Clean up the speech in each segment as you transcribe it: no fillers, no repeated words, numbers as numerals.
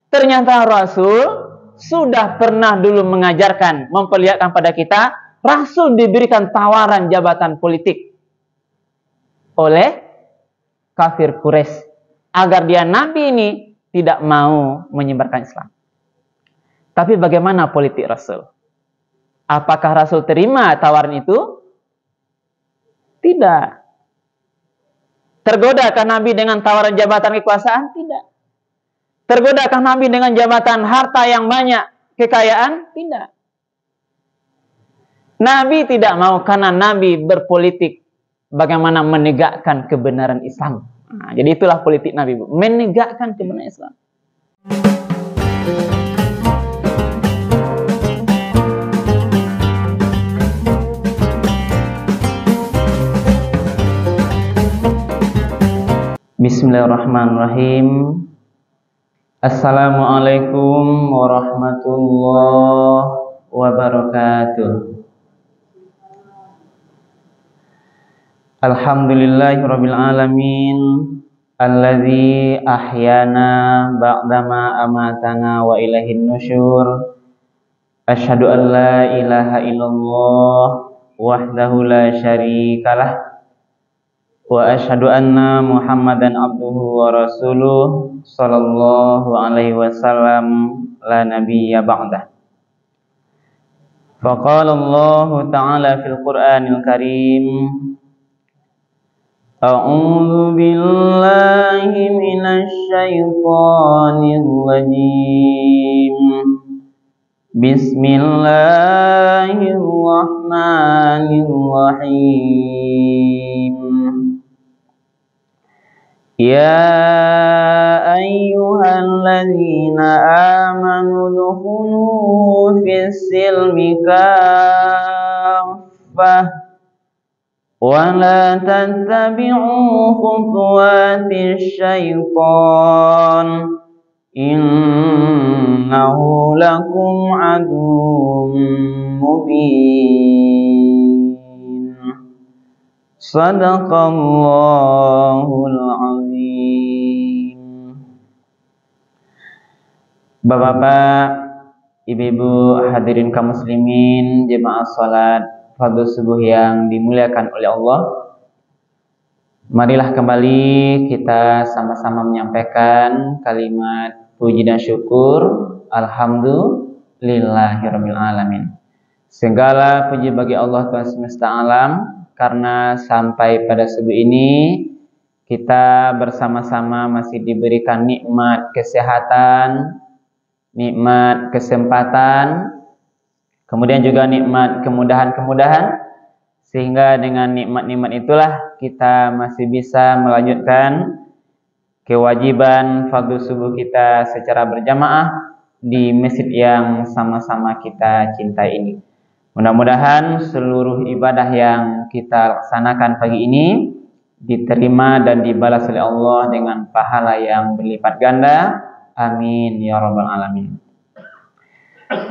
Ternyata Rasul sudah pernah dulu mengajarkan, memperlihatkan pada kita, Rasul diberikan tawaran jabatan politik oleh kafir Quraisy agar dia Nabi ini tidak mau menyebarkan Islam. Tapi bagaimana politik Rasul? Apakah Rasul terima tawaran itu? Tidak. Tergodakah Nabi dengan tawaran jabatan kekuasaan? Tidak. Tergodakah Nabi dengan jabatan harta yang banyak, kekayaan? Tidak. Nabi tidak mau karena Nabi berpolitik bagaimana menegakkan kebenaran Islam. Nah, jadi itulah politik Nabi, Bu. Menegakkan kebenaran Islam. Bismillahirrahmanirrahim. Assalamualaikum warahmatullahi wabarakatuh. Alhamdulillahirabbil alamin, alladzi ahyana ba'dama amatana wa ilaihin nusyur. Asyhadu an la ilaha illallah wahdahu la syarikalah wa asyhadu anna Muhammadan abduhu wa rasuluh sallallahu alaihi wasallam la nabiyya ba'dah. Faqala Allah ta'ala fil Qur'anil Karim, a'udzu billahi minasy syaithanir rajim. Bismillahirrahmanirrahim. Ya ayyuhalladzina amanu dukhulu fis silmi kaffah wa la tattabi'u khutuwatis syaitan innahu lakum aduwwun mubin. Sadaqallahul azim. Bapak-bapak, ibu-ibu, hadirin kaum muslimin, jemaah salat fardhu subuh yang dimuliakan oleh Allah. Marilah kembali kita sama-sama menyampaikan kalimat puji dan syukur. Alhamdulillahirabbil alamin. Segala puji bagi Allah Tuhan semesta alam, karena sampai pada subuh ini kita bersama-sama masih diberikan nikmat kesehatan, nikmat kesempatan, kemudian juga nikmat kemudahan-kemudahan, sehingga dengan nikmat-nikmat itulah kita masih bisa melanjutkan kewajiban fardhu subuh kita secara berjamaah di masjid yang sama-sama kita cintai ini. Mudah-mudahan seluruh ibadah yang kita laksanakan pagi ini diterima dan dibalas oleh Allah dengan pahala yang berlipat ganda. Amin ya rabbal alamin.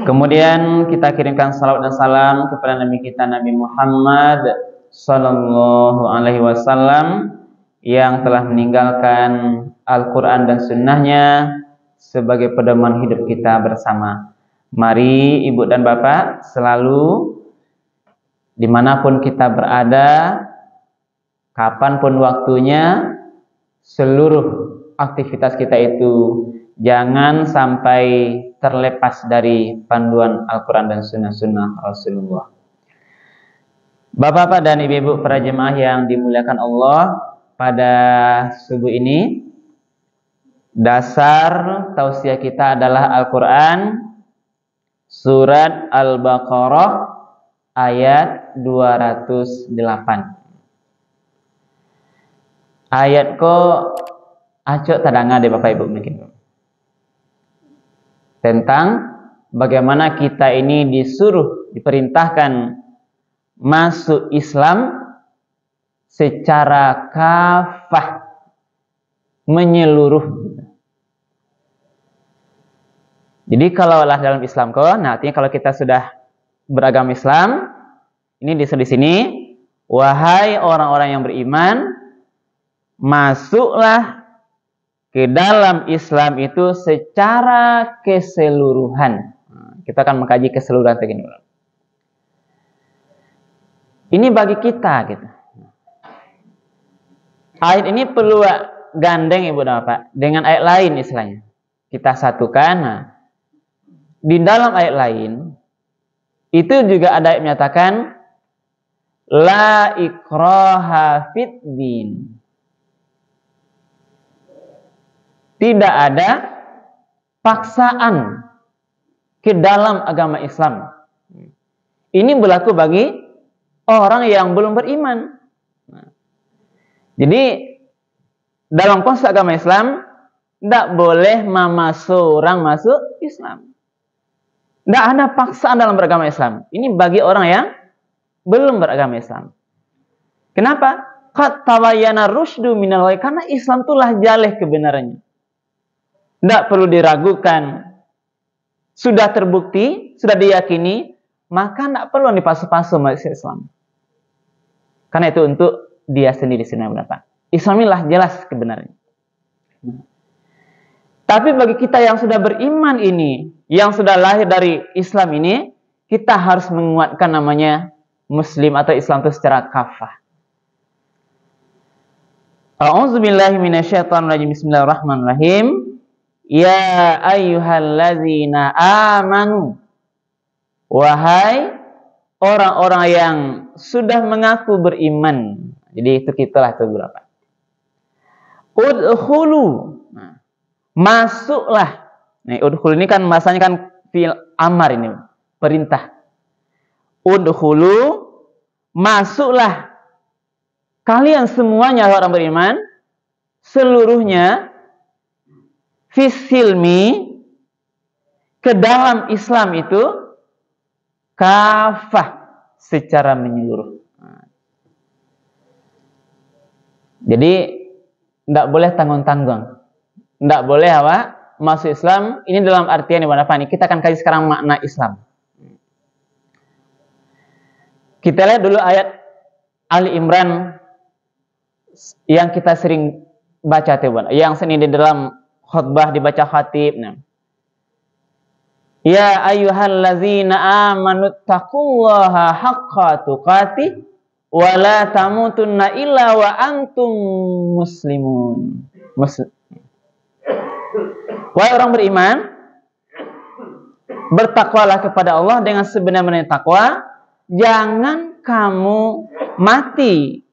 Kemudian kita kirimkan salawat dan salam kepada Nabi kita Nabi Muhammad sallallahu alaihi wasallam yang telah meninggalkan Al-Quran dan sunnahnya sebagai pedoman hidup kita bersama. Mari ibu dan bapak selalu dimanapun kita berada, kapanpun waktunya, seluruh aktivitas kita itu jangan sampai terlepas dari panduan Al-Quran dan sunnah-sunnah Rasulullah. Bapak-bapak dan ibu-ibu para jemaah yang dimuliakan Allah, pada subuh ini dasar tausiah kita adalah Al-Quran, surat Al-Baqarah ayat 208. Ayat ko acok tadanga deh Bapak Ibu mungkin. Tentang bagaimana kita ini disuruh, diperintahkan masuk Islam secara kafah, menyeluruh. Jadi kalau lah dalam Islam nah artinya kalau kita sudah beragama Islam, ini di sini, wahai orang-orang yang beriman, masuklah ke dalam Islam itu secara keseluruhan. Kita akan mengkaji keseluruhan begini. Ini bagi kita gitu. Ayat ini perlu gandeng Ibu dan Bapak dengan ayat lain istilahnya. Kita satukan. Nah, di dalam ayat lain itu juga ada ayat menyatakan la ikraha fid din. Tidak ada paksaan ke dalam agama Islam. Ini berlaku bagi orang yang belum beriman. Jadi dalam konsep agama Islam tidak boleh memaksa orang masuk Islam. Tidak ada paksaan dalam beragama Islam. Ini bagi orang yang belum beragama Islam. Kenapa? Qad tabayyana rusydu minal ghayy, karena Islam itulah jalan kebenarannya. Tidak perlu diragukan. Sudah terbukti, sudah diyakini, maka tidak perlu dipaksa-paksa masuk Islam. Karena itu untuk dia sendiri sebenarnya. Islam inilah jelas kebenarannya. Tapi bagi kita yang sudah beriman ini, yang sudah lahir dari Islam ini, kita harus menguatkan namanya Muslim atau Islam itu secara kafah. A'udzubillahi minasyaitonirrajim. Bismillahirrahmanirrahim. Ya ayyuhalladzina amanu, wahai orang-orang yang sudah mengaku beriman. Jadi itu kitalah itu berapa? Udkhulu, masuklah. Nih udkhulu ini kan masanya kan fi'il amar ini, perintah. Udkhulu, masuklah kalian semuanya orang beriman, seluruhnya fisilmi, ke dalam Islam itu kafah, secara menyeluruh. Jadi tidak boleh tanggung-tanggung, tidak boleh masuk Islam. Ini dalam artian di mana apa nih? Kita akan kaji sekarang makna Islam. Kita lihat dulu ayat Ali Imran yang kita sering baca teman, yang seni di dalam khutbah dibaca khatib. Ya ayyuhallazina amanu taqullaha haqqa tuqatih wa la tamutunna illa wa antum muslimun. Wahai orang beriman, bertakwalah kepada Allah dengan sebenar-benarnya takwa. Jangan kamu mati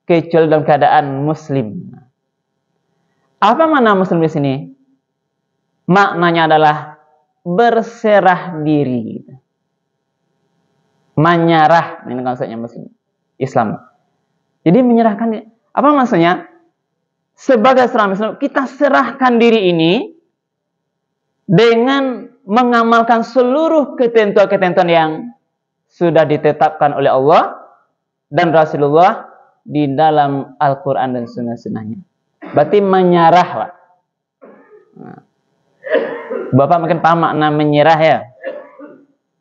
kecuali dalam keadaan muslim. Apa makna muslim di sini? Maknanya adalah berserah diri, menyerah. Ini konsepnya muslim Islam. Jadi menyerahkan diri. Apa maksudnya? Sebagai seorang Muslim, kita serahkan diri ini dengan mengamalkan seluruh ketentuan-ketentuan yang sudah ditetapkan oleh Allah dan Rasulullah di dalam Al-Quran dan sunnah-sunnahnya. Berarti menyerah, Pak. Bapak mungkin paham makna menyerah ya.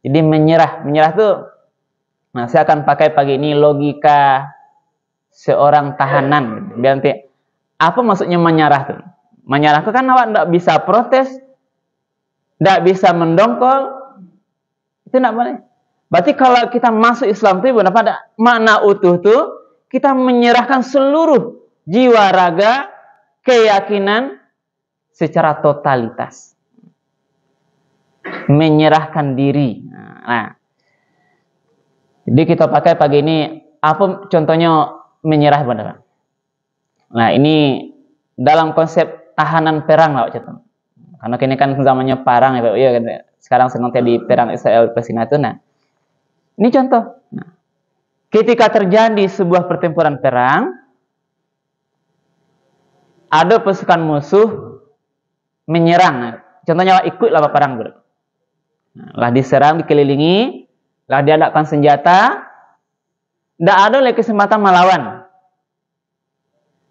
Jadi menyerah itu, saya akan pakai pagi ini logika seorang tahanan. Biar nanti, apa maksudnya menyerah tuh? Menyerah itu kan awak tidak bisa protes, tidak bisa mendongkol, itu tidak boleh. Berarti kalau kita masuk Islam itu pada makna utuh tuh, kita menyerahkan seluruh jiwa, raga, keyakinan secara totalitas. Menyerahkan diri. Nah, jadi kita pakai pagi ini apa contohnya menyerah benar. Nah, ini dalam konsep tahanan perang lah, karena kini kan zamannya perang ya, iya kan. Sekarang sedang di perang Israel Palestina itu. Nah, ini contoh. Nah, ketika terjadi sebuah pertempuran perang, ada pasukan musuh menyerang. Nah, contohnya ikutlah perang. Nah, lah diserang, dikelilingi, lah diadakan senjata, tidak ada lagi kesempatan melawan.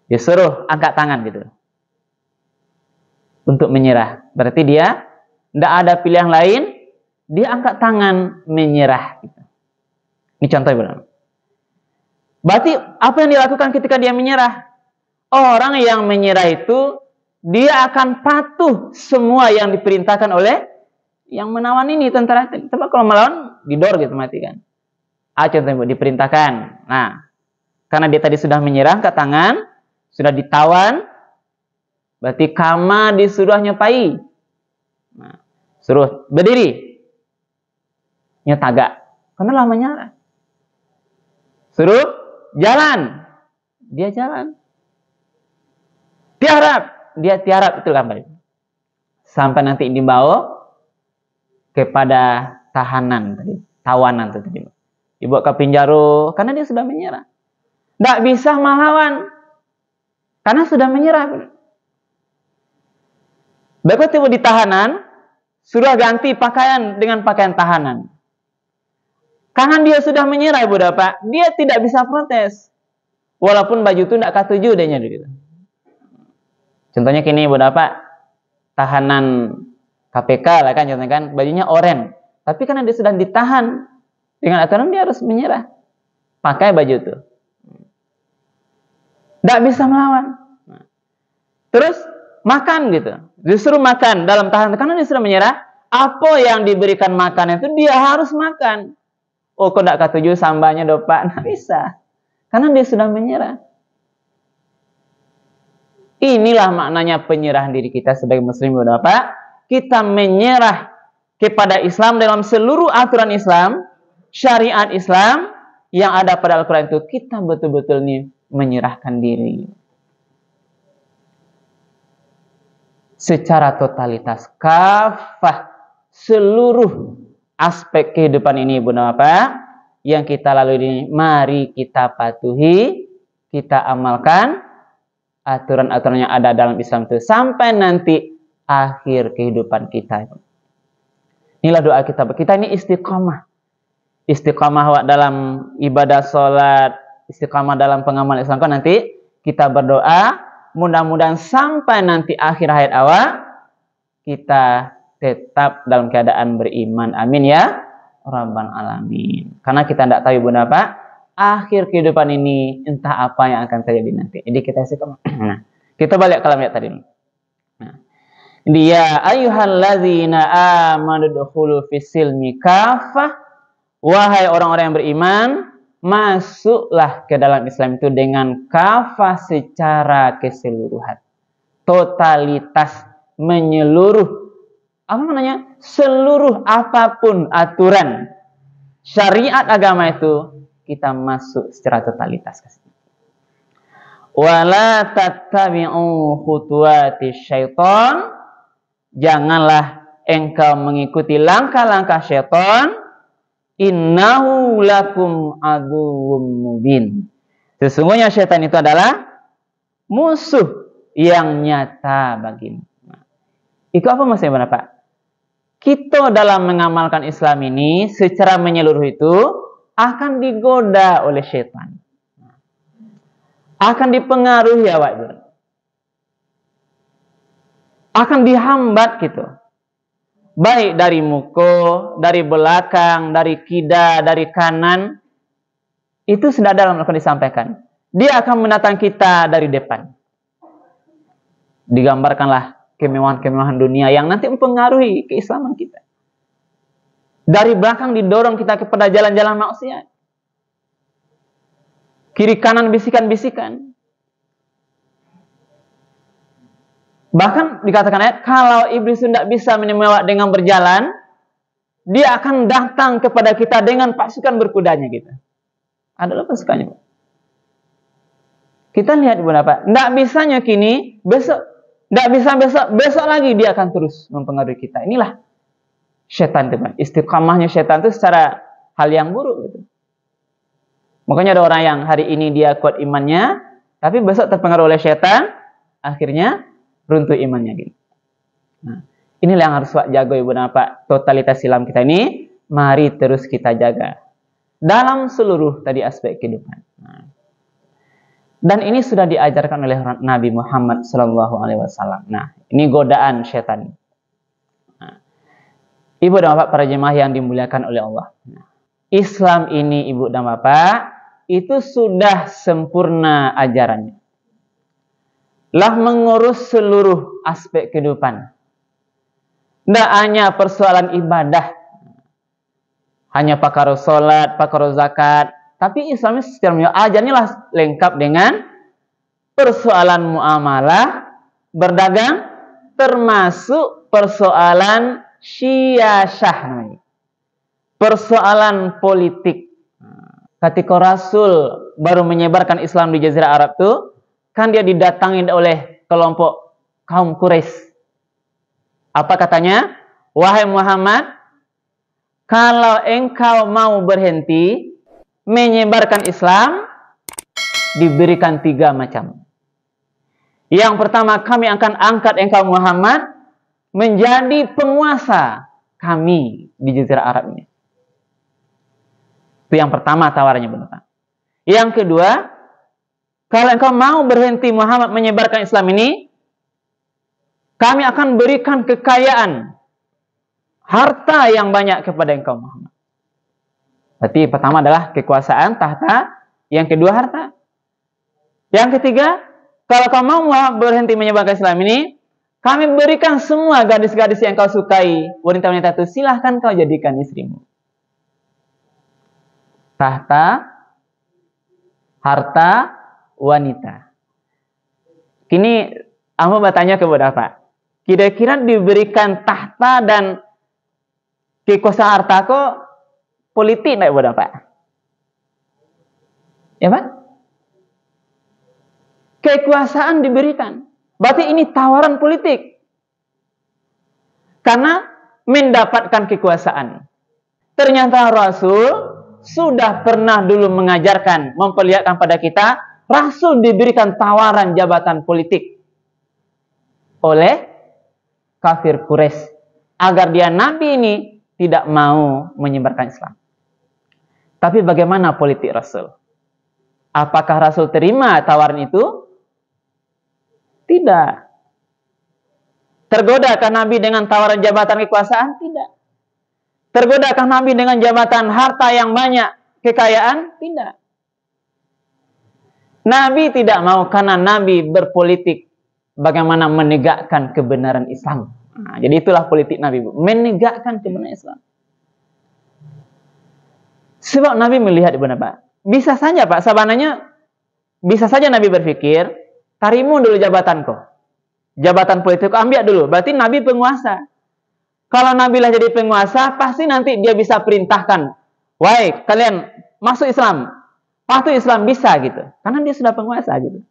Disuruh angkat tangan gitu untuk menyerah. Berarti dia tidak ada pilihan lain, dia angkat tangan menyerah. Gitu. Ini contoh benar. Berarti apa yang dilakukan ketika dia menyerah? Orang yang menyerah itu dia akan patuh semua yang diperintahkan oleh yang menawan ini, tentara. Tapi kalau melawan, didor gitu, mati kan. Contohnya diperintahkan. Nah, karena dia tadi sudah menyerah ke tangan, sudah ditawan, berarti kama disuruh nyepai. Nah, suruh berdiri, nyetagak, karena lah menyerah. Suruh jalan, dia jalan. Tiarap, dia tiarap, itu kan. Sampai nanti dibawa kepada tahanan tadi, tawanan tadi. Dibawa ke penjara karena dia sudah menyerah. Tidak bisa melawan karena sudah menyerah. Begitu di tahanan, sudah ganti pakaian dengan pakaian tahanan. Karena dia sudah menyerah, Ibu Bapak, dia tidak bisa protes. Walaupun baju itu tidak katuju dehnya gitu. Contohnya kini, Ibu Bapak, tahanan KPK lah kan, contohnya kan, bajunya oranye. Tapi karena dia sudah ditahan dengan aturan, dia harus menyerah. Pakai baju itu. Tidak bisa melawan. Terus makan gitu. Disuruh makan dalam tahanan. Karena dia sudah menyerah, apa yang diberikan makan itu dia harus makan. Oh, kok tidak ketujuh sambanya Pak? Tidak bisa. Karena dia sudah menyerah. Inilah maknanya penyerahan diri kita sebagai muslim, Bapak. Kita menyerah kepada Islam dalam seluruh aturan Islam, syariat Islam yang ada pada Al-Quran itu. Kita betul-betul nih menyerahkan diri. Secara totalitas, kafah, seluruh aspek kehidupan ini, Ibu Bapak, yang kita lalui ini, mari kita patuhi, kita amalkan aturan-aturan yang ada dalam Islam itu sampai nanti akhir kehidupan kita. Inilah doa kita. Kita ini istiqamah. Istiqamah dalam ibadah sholat, istiqamah dalam pengamal Islam. Kan nanti kita berdoa, mudah-mudahan sampai nanti akhir hayat awal kita tetap dalam keadaan beriman. Amin ya Rabbal Alamin. Karena kita tidak tahu, Ibu Bapak, akhir kehidupan ini entah apa yang akan terjadi nanti. Jadi kita istiqamah. Nah, kita balik ke ayat tadi. Nah, dia ayyuhalladzina amanu dukhulu fis-silmi kafah. Wahai orang-orang yang beriman, masuklah ke dalam Islam itu dengan kafah secara keseluruhan. Totalitas, menyeluruh. Apa namanya? Seluruh apapun aturan syariat agama itu kita masuk secara totalitas. Wala tattabi'u khutuwati syaitan. Janganlah engkau mengikuti langkah-langkah syaitan. Innahu lakum aduwwum mubin. Sesungguhnya syaitan itu adalah musuh yang nyata bagimu. Itu apa maksudnya, Bapak? Kita dalam mengamalkan Islam ini secara menyeluruh itu akan digoda oleh syaitan. Akan dipengaruhi awak. Akan dihambat gitu. Baik dari muka, dari belakang, dari kida, dari kanan. Itu sudah dalam akan disampaikan. Dia akan mendatang kita dari depan. Digambarkanlah kemewahan-kemewahan dunia yang nanti mempengaruhi keislaman kita. Dari belakang didorong kita kepada jalan-jalan maksiat. Kiri kanan bisikan-bisikan. Bahkan dikatakan ayat, kalau iblis tidak bisa menyemewak dengan berjalan, dia akan datang kepada kita dengan pasukan berkudanya gitu. Adalah pasukannya. Kita lihat, Ibu Bapak, tidak bisanya kini, besok, tidak bisa besok lagi dia akan terus mempengaruhi kita. Inilah syaitan, teman. Istiqamahnya syaitan itu secara hal yang buruk gitu. Makanya ada orang yang hari ini dia kuat imannya, tapi besok terpengaruh oleh syaitan, akhirnya runtuh imannya gitu. Nah, inilah yang harus jaga, Ibu Bapak. Totalitas Islam kita ini, mari terus kita jaga dalam seluruh tadi aspek kehidupan. Nah, dan ini sudah diajarkan oleh Nabi Muhammad SAW. Nah, ini godaan syaitan. Nah, Ibu dan Bapak para jemaah yang dimuliakan oleh Allah. Nah, Islam ini, Ibu dan Bapak, itu sudah sempurna ajarannya. lah mengurus seluruh aspek kehidupan. Tidak hanya persoalan ibadah, hanya pakar sholat, pakar zakat, tapi Islam secara ajarnya lah lengkap dengan persoalan muamalah, berdagang, termasuk persoalan syiasah, persoalan politik. Ketika Rasul baru menyebarkan Islam di Jazirah Arab itu, kan dia didatangi oleh kelompok kaum Quraisy. Apa katanya? Wahai Muhammad, kalau engkau mau berhenti menyebarkan Islam, diberikan 3 macam. Yang pertama, kami akan angkat engkau Muhammad menjadi penguasa kami di Jazirah Arab ini. Itu yang pertama tawarannya benar. Yang kedua, kalau engkau mau berhenti Muhammad menyebarkan Islam ini, kami akan berikan kekayaan, harta yang banyak kepada engkau Muhammad. Berarti pertama adalah kekuasaan, tahta. Yang kedua harta. Yang ketiga, kalau kau mau berhenti menyebarkan Islam ini, kami berikan semua gadis-gadis yang kau sukai, wanita-wanita itu, silahkan kau jadikan istrimu. Tahta, harta, wanita. Kini aku bertanya kepada Pak, kira-kira diberikan tahta dan kekuasaan harta kok politik tidak kepada Pak? Ya Pak? Kekuasaan diberikan. Berarti ini tawaran politik. Karena mendapatkan kekuasaan. Ternyata Rasul sudah pernah dulu mengajarkan, memperlihatkan pada kita, Rasul diberikan tawaran jabatan politik oleh kafir Quraisy agar dia Nabi ini tidak mau menyebarkan Islam. Tapi bagaimana politik Rasul? Apakah Rasul terima tawaran itu? Tidak. Tergodakah Nabi dengan tawaran jabatan kekuasaan? Tidak. Tergodakah Nabi dengan jabatan harta yang banyak, kekayaan? Tidak. Nabi tidak mau karena Nabi berpolitik bagaimana menegakkan kebenaran Islam. Nah, jadi itulah politik Nabi, menegakkan kebenaran Islam. Sebab Nabi melihat benar Pak. Bisa saja Pak, sabananya bisa saja Nabi berpikir, tarimu dulu jabatanku. Jabatan politik ambil dulu. Berarti Nabi penguasa. Kalau Nabi lah jadi penguasa, pasti nanti dia bisa perintahkan, wahai kalian masuk Islam. Masuk Islam bisa gitu. Karena dia sudah penguasa gitu.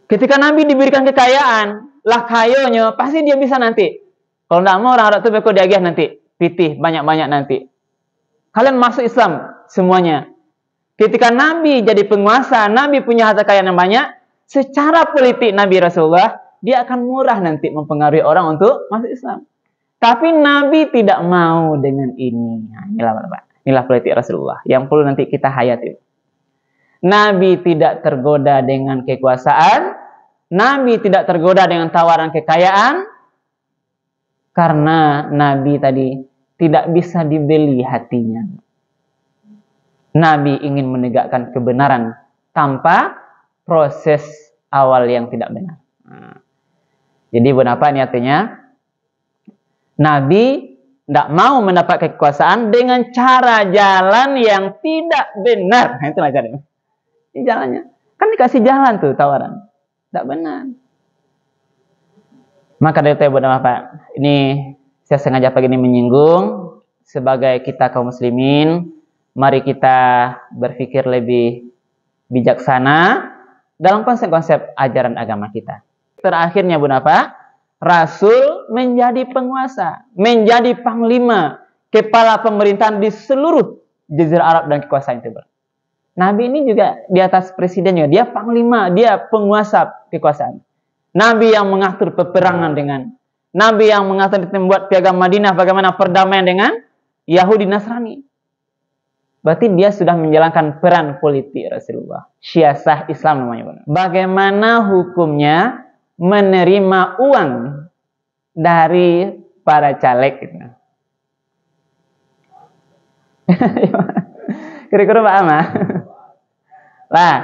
Ketika Nabi diberikan kekayaan, lah kayonya, pasti dia bisa nanti. Kalau tidak mau orang Arab itu beko diagih nanti. Pitih banyak-banyak nanti. Kalian masuk Islam semuanya. Ketika Nabi jadi penguasa, Nabi punya harta kekayaan yang banyak, secara politik Nabi Rasulullah, dia akan murah nanti mempengaruhi orang untuk masuk Islam. Tapi Nabi tidak mau dengan ini. Nah, inilah Pak. Inilah politik Rasulullah yang perlu nanti kita hayati. Nabi tidak tergoda dengan kekuasaan. Nabi tidak tergoda dengan tawaran kekayaan. Karena Nabi tadi tidak bisa dibeli hatinya. Nabi ingin menegakkan kebenaran tanpa proses awal yang tidak benar. Jadi apa ini artinya? Nabi tidak mau mendapat kekuasaan dengan cara jalan yang tidak benar. Nah, itulah caranya. Ini jalannya. Kan dikasih jalan tuh tawaran. Tidak benar. Maka dari itu Pak, ini saya sengaja pagi ini menyinggung sebagai kita kaum muslimin, mari kita berpikir lebih bijaksana dalam konsep-konsep ajaran agama kita. Terakhirnya Pak, Rasul menjadi penguasa, menjadi panglima, kepala pemerintahan di seluruh Jazirah Arab dan kekuasaan Timur. Nabi ini juga di atas presidennya, dia panglima, dia penguasa kekuasaan. Nabi yang mengatur peperangan dengan, Nabi yang mengatur membuat piagam Madinah bagaimana perdamaian dengan Yahudi Nasrani. Berarti dia sudah menjalankan peran politik Rasulullah. Syiasah Islam namanya. Bagaimana hukumnya menerima uang dari para caleg gitu. Kira-kira Pak Ama. Lah,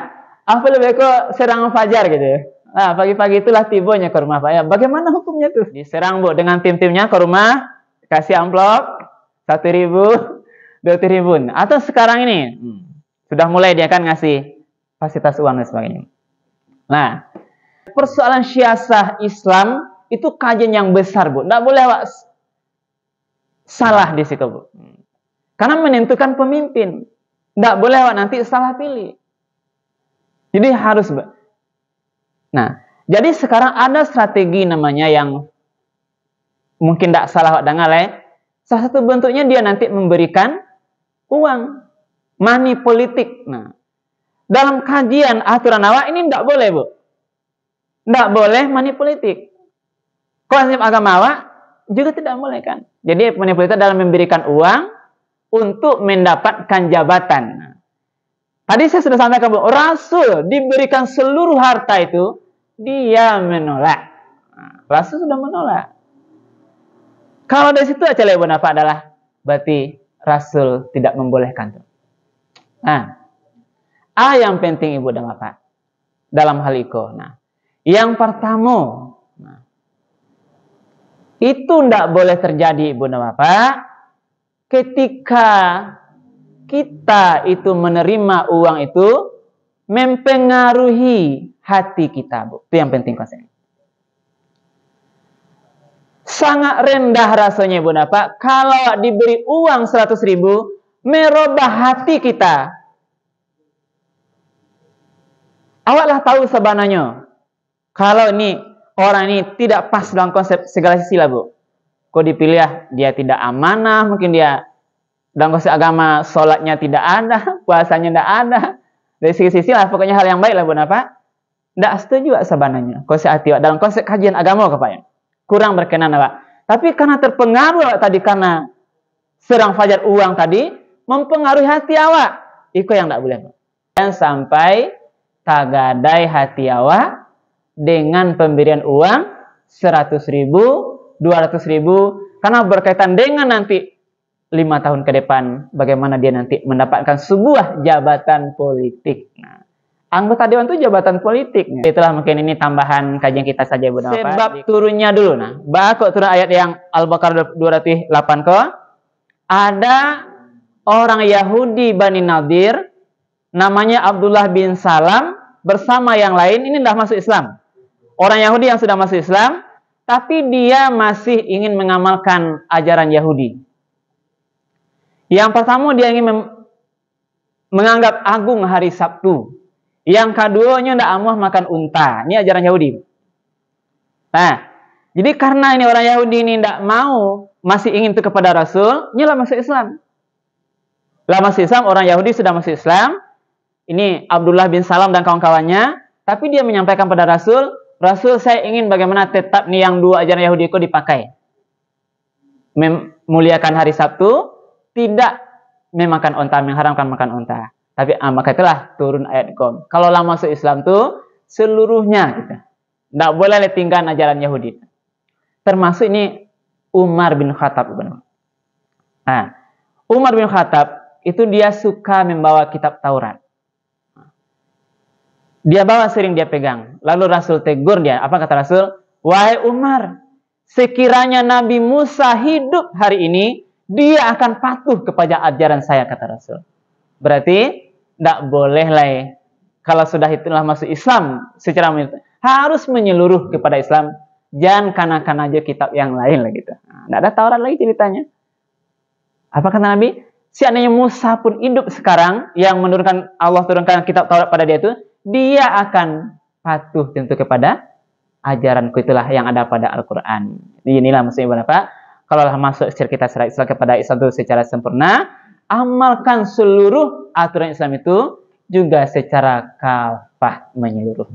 Apa lebih kok serang fajar gitu ya. Nah, pagi-pagi itulah tibanya ke rumah Pak ya. Bagaimana hukumnya tuh? Diserang Bu dengan tim-timnya ke rumah, kasih amplop 1.000, 2.000. Atau sekarang ini sudah mulai dia kan ngasih fasilitas uang dan sebagainya. Nah, persoalan siasah Islam itu kajian yang besar Bu. Nggak boleh Pak salah di situ Bu. Karena menentukan pemimpin. Nggak boleh Pak nanti salah pilih. Jadi harus Bu. Nah, jadi sekarang ada strategi namanya yang mungkin tidak salah Pak dengar ya. Salah satu bentuknya dia nanti memberikan uang, money politik. Nah, dalam kajian aturan awak ini tidak boleh Bu. Tidak boleh money politik. Konsep agama awak juga tidak boleh kan. Jadi money politik dalam memberikan uang untuk mendapatkan jabatan. Nah, tadi saya sudah sampaikan Bu, Rasul diberikan seluruh harta itu, dia menolak. Nah, Rasul sudah menolak. Kalau dari situ aja Ibu Bapak adalah berarti Rasul tidak membolehkan. Nah, yang penting Ibu dan Bapak dalam hal itu. Nah, yang pertama, itu tidak boleh terjadi Ibu dan Bapak ketika kita itu menerima uang itu mempengaruhi hati kita Bu. Itu yang penting konsepnya. Sangat rendah rasanya Ibu dan Bapak kalau diberi uang 100.000 merubah hati kita. Awaklah tahu sebenarnya kalau ini orang ini tidak pas dalam konsep segala sisi lah Bu. Kok dipilih dia tidak amanah, mungkin dia dalam konsep agama sholatnya tidak ada, puasanya tidak ada. Dari sisi-sisi lah pokoknya hal yang baik lah Bu Napa. Tidak setuju sebenarnya konsep hati dalam konsep kajian agama Pak. Kurang berkenan Pak. Tapi karena terpengaruh tadi karena serang fajar uang tadi mempengaruhi hati awak. Itu yang tidak boleh Pak. Dan sampai tagadai hati awak dengan pemberian uang 100.000, 200.000 karena berkaitan dengan nanti 5 tahun ke depan bagaimana dia nanti mendapatkan sebuah jabatan politik. Nah, anggota dewan itu jabatan politiknya. Itulah mungkin ini tambahan kajian kita saja Bu. Sebab turunnya dulu. Nah, bakok turun ayat yang Al-Baqarah 208 ke ada orang Yahudi Bani Nadir namanya Abdullah bin Salam bersama yang lain ini sudah masuk Islam. Orang Yahudi yang sudah masuk Islam, tapi dia masih ingin mengamalkan ajaran Yahudi. Yang pertama dia ingin menganggap agung hari Sabtu. Yang keduanya tidak mau makan unta. Ini ajaran Yahudi. Nah, jadi karena ini orang Yahudi ini tidak mau, masih ingin itu kepada Rasul, inilah masuk Islam. Lah masuk Islam, orang Yahudi sudah masuk Islam. Ini Abdullah bin Salam dan kawan-kawannya, tapi dia menyampaikan pada Rasul, Rasul saya ingin bagaimana tetap nih yang dua ajaran Yahudi itu dipakai. Memuliakan hari Sabtu, tidak memakan unta, mengharamkan makan unta. Tapi maka itulah turun ayat kom. Kalau lama masuk Islam tuh seluruhnya kita tidak boleh tinggal ajaran Yahudi. Termasuk ini Umar bin Khattab. Nah, Umar bin Khattab itu dia suka membawa kitab Taurat. Dia bawa sering dia pegang. Lalu Rasul tegur dia. Apa kata Rasul? Wahai Umar, sekiranya Nabi Musa hidup hari ini, dia akan patuh kepada ajaran saya, kata Rasul. Berarti tidak boleh lah. Kalau sudah itulah masuk Islam secara harus menyeluruh kepada Islam. Jangan kanak-kanak aja kitab yang lain lah gitu. Tidak ada Taurat lagi ceritanya. Apa kata Nabi? Seandainya Musa pun hidup sekarang, yang menurunkan Allah turunkan kitab Taurat pada dia itu, dia akan patuh tentu kepada ajaranku itulah yang ada pada Al-Quran. Inilah maksudnya Bapak. Kalau masuk kita secara Islam kepada Islam itu secara sempurna, amalkan seluruh aturan Islam itu juga secara kafah menyeluruh.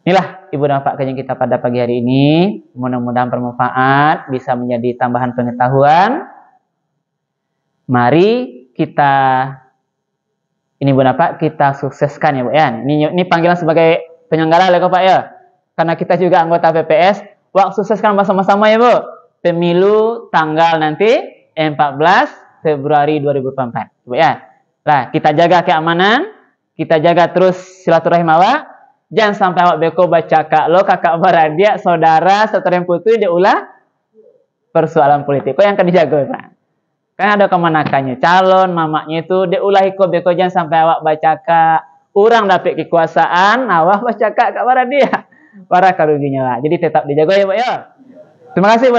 Inilah Ibu dan Bapak kajian kita pada pagi hari ini. Mudah-mudahan bermanfaat, bisa menjadi tambahan pengetahuan. Mari kita ini Bu Bapak kita sukseskan ya Bu ya. Ini panggilan sebagai penyelenggara ya Pak ya. Karena kita juga anggota PPS, waktu sukseskan bersama-sama ya Bu. Pemilu tanggal nanti 14 Februari 2024 Bu ya. Nah, kita jaga keamanan, kita jaga terus silaturahim awak. Jangan sampai awak beko baca kakak beradik, saudara, saudara yang putih dia ulah persoalan politik. Kok yang akan dijaga, Pak? Kan ada kemanakannya. Calon mamanya itu dia ulah ikut beko jangan sampai awak baca orang dapat kekuasaan, awak baca kak beradik. Para karuginya lah. Jadi tetap dijaga ya, Pak ya. Terima kasih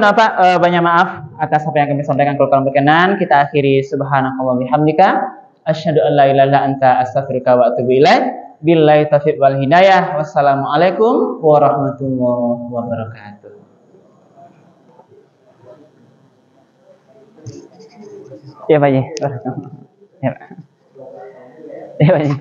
banyak maaf atas apa yang kami sampaikan. Kalau kalian berkenan, kita akhiri subhanakallah bihamdika asyhadu an la ilaha illa anta astaghfiruka wa atubu ilaik. Billahi taufiq wal hidayah. Wassalamualaikum warahmatullahi wabarakatuh. Ya, Pak Ji. Ya, Pak. Ya, Pak Ji.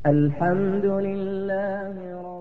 الحمد لله